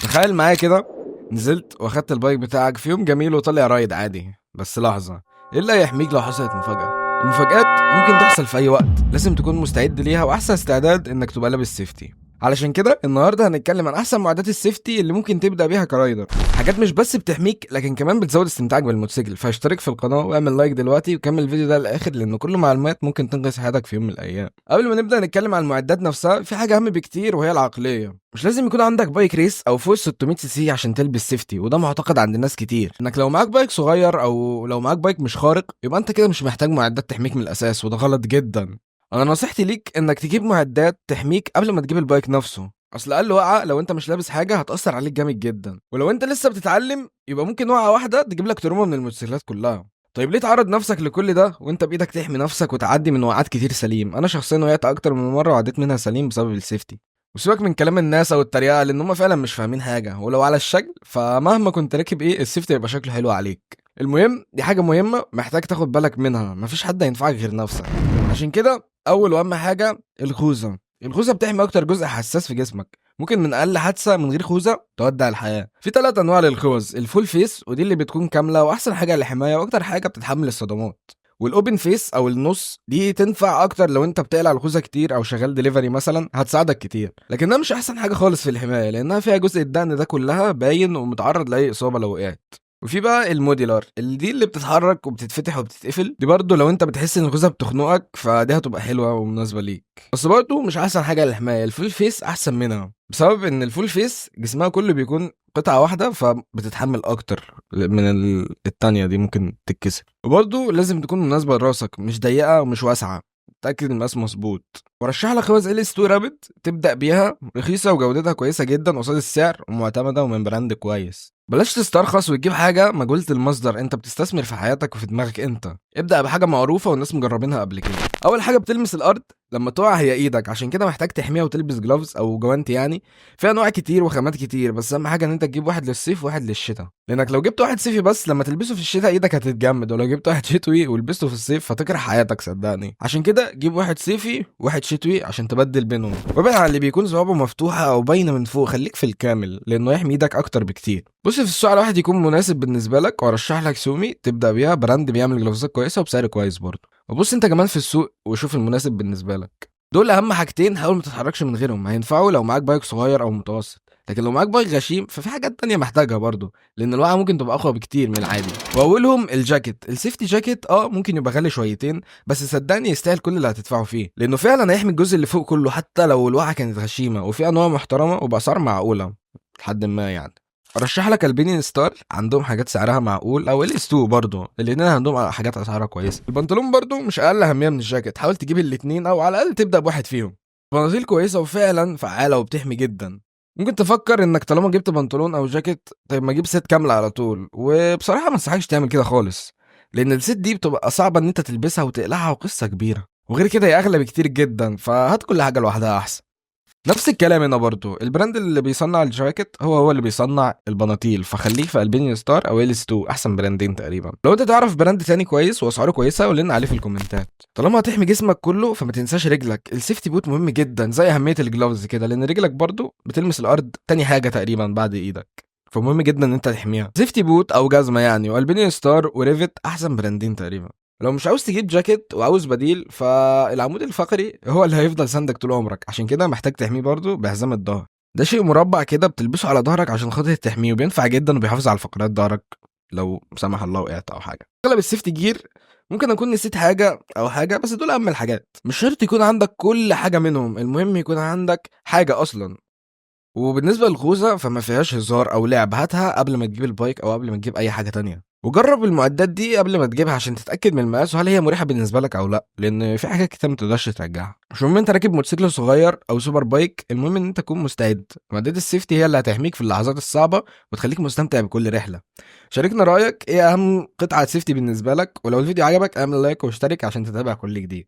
تخيل معايا كده، نزلت واخدت البايك بتاعك في يوم جميل وطلع رايد عادي. بس لحظة، ايه اللي هيحميك لو حصلت مفاجأة؟ المفاجآت ممكن تحصل في اي وقت، لازم تكون مستعد ليها، واحسن استعداد انك تبقى لابس سيفتي. علشان كده النهارده هنتكلم عن احسن معدات السيفتي اللي ممكن تبدا بيها كرايدر، حاجات مش بس بتحميك لكن كمان بتزود استمتاعك بالموتوسيكل. فاشترك في القناه واعمل لايك دلوقتي وكمل الفيديو ده للاخر، لان كل معلومات ممكن تنقذ حياتك في يوم من الايام. قبل ما نبدا نتكلم عن المعدات نفسها، في حاجه اهم بكتير وهي العقليه. مش لازم يكون عندك بايك ريس او فوق 600 سي سي عشان تلبس سيفتي، وده معتقد عند ناس كتير انك لو معاك بايك صغير او لو معاك بايك مش خارق يبقى انت كده مش محتاج معدات تحميك من الاساس، وده غلط جدا. انا نصيحتي ليك انك تجيب معدات تحميك قبل ما تجيب البايك نفسه، اصل اقل وقعه لو انت مش لابس حاجه هتاثر عليك جامد جدا، ولو انت لسه بتتعلم يبقى ممكن وقعه واحده تجيب لك تروما من الموتوسيكلات كلها. طيب ليه تعرض نفسك لكل ده وانت بايدك تحمي نفسك وتعدي من وقعات كتير سليم؟ انا شخصيا وقعت اكتر من مره وعديت منها سليم بسبب السيفتي. وسيبك من كلام الناس او التريقه، لان هم فعلا مش فاهمين حاجه، ولو على الشكل فمهما كنت راكب ايه السيفتي هيبقى شكله حلو عليك. المهم دي حاجه مهمه محتاج تاخد بالك منها، مفيش حد هينفعك غير نفسك. عشان كده اول واهم حاجه الخوذه. الخوذه بتحمي اكتر جزء حساس في جسمك، ممكن من اقل حادثه من غير خوذه تودع الحياه. في 3 انواع للخوذ: الفول فيس ودي اللي بتكون كامله واحسن حاجه للحمايه واكتر حاجه بتتحمل الصدمات، والاوبن فيس او النص دي تنفع اكتر لو انت بتقلع الخوذه كتير او شغال ديليفري مثلا، هتساعدك كتير، لكنها مش احسن حاجه خالص في الحمايه لانها فيها جزء الدقن ده كلها باين ومتعرض لاي اصابه لو وقعت. وفي بقى الموديلر اللي دي اللي بتتحرك وبتتفتح وبتتقفل، دي برضو لو انت بتحس ان الخوذه بتخنقك فدي هتبقى حلوه ومناسبه ليك، بس برضو مش احسن حاجه للحمايه. الفول فيس احسن منها بسبب ان الفول فيس جسمها كله بيكون قطعه واحده فبتتحمل اكتر من التانية دي ممكن تتكسر. وبرضو لازم تكون مناسبه لراسك، مش ضيقه ومش واسعه، تأكد المقاس مظبوط. ورشح لك خوذ ال اس 2 رابد تبدأ بيها، رخيصة وجودتها كويسة جدا قصاد السعر ومعتمدة ومن براند كويس. بلاش تسترخص وتجيب حاجة مجهولة المصدر، انت بتستثمر في حياتك وفي دماغك انت. ابدأ بحاجة معروفة والناس مجربينها قبل كده. أول حاجة بتلمس الأرض لما تقع هي ايدك، عشان كده محتاج تحميها وتلبس جلوفز او جوانتي يعني. في انواع كتير وخامات كتير، بس اهم حاجه ان انت تجيب واحد للصيف وواحد للشتاء، لانك لو جبت واحد صيفي بس لما تلبسه في الشتاء ايدك هتتجمد، ولو جبت واحد شتوي ولبسته في الصيف هتكره حياتك صدقني. عشان كده جيب واحد صيفي وواحد شتوي عشان تبدل بينهم، وابعد عن اللي بيكون صوابه مفتوحه او باينه من فوق، خليك في الكامل لانه يحمي ايدك اكتر بكتير. بص في السوق على واحد يكون مناسب بالنسبه لك، وارشح لك سومي تبدا بيها، براند بيعمل جلوفزات كويسه وبسعر كويس برضه. وبص انت كمان في السوق وشوف المناسب بالنسبه لك. دول اهم حاجتين حاول ما تتحركش من غيرهم، هينفعوا لو معاك بايك صغير او متوسط، لكن لو معاك بايك غشيم ففي حاجات تانية محتاجها برضه، لان الوقعه ممكن تبقى اقوى بكتير من العادي. واولهم الجاكيت. السيفتي جاكيت ممكن يبقى غالي شويتين، بس صدقني يستاهل كل اللي هتدفعه فيه، لانه فعلا هيحمي الجزء اللي فوق كله حتى لو الوقعه كانت غشيمه، وفي انواع محترمه وباسعار معقوله لحد ما يعني. ارشح لك البينين ستار، عندهم حاجات سعرها معقول، او ال اس 2 برضه الاتنين عندهم حاجات اسعارها كويسه. البنطلون برضه مش اقل اهميه من الجاكيت، حاول تجيب الاتنين او على الاقل تبدا بواحد فيهم. بناطيل كويسه وفعلا فعاله وبتحمي جدا. ممكن تفكر انك طالما جبت بنطلون او جاكيت طيب ما اجيب ست كامله على طول، وبصراحه ما انصحكش تعمل كده خالص، لان الست دي بتبقى صعبه ان انت تلبسها وتقلعها وقصه كبيره، وغير كده هي اغلى بكتير جدا، فهات كل حاجه لوحدها احسن. نفس الكلام هنا برضو، البراند اللي بيصنع الجواكت هو اللي بيصنع البناطيل، فخليه في البينيو ستار او ال اس 2، احسن براندين تقريبا. لو انت تعرف براند تاني كويس واسعاره كويسه قول لنا عليه في الكومنتات. طالما هتحمي جسمك كله فما تنساش رجلك، السيفتي بوت مهم جدا زي اهميه الجلوفز كده، لان رجلك برضو بتلمس الارض تاني حاجه تقريبا بعد ايدك، فمهم جدا ان انت تحميها. سيفتي بوت او جزمه يعني، والبينيو ستار وريفت احسن براندين تقريبا. لو مش عاوز تجيب جاكيت وعاوز بديل فالعمود الفقري هو اللي هيفضل سندك طول عمرك، عشان كده محتاج تحميه برضه بحزام الظهر. ده شيء مربع كده بتلبسه على ظهرك عشان خاطر تحميه، وبينفع جدا وبيحافظ على فقرات ظهرك لو سمح الله وقعت او حاجه. اغلب السيفتي جير ممكن اكون نسيت حاجه او حاجه، بس دول اهم الحاجات، مش شرط يكون عندك كل حاجه منهم، المهم يكون عندك حاجه اصلا. وبالنسبة للخوذة فما فيهاش هزار أو لعب، هاتها قبل ما تجيب البايك أو قبل ما تجيب أي حاجة تانية، وجرب المعدات دي قبل ما تجيبها عشان تتأكد من المقاس وهل هي مريحة بالنسبة لك أو لأ، لأن في حاجات كتير متقدرش ترجعها. مش مهم أنت راكب موتوسيكل صغير أو سوبر بايك، المهم إن أنت تكون مستعد. معدات السيفتي هي اللي هتحميك في اللحظات الصعبة وتخليك مستمتع بكل رحلة. شاركنا رأيك إيه أهم قطعة سيفتي بالنسبة لك، ولو الفيديو عجبك اعمل لايك واشترك عشان تتابع كل جديد.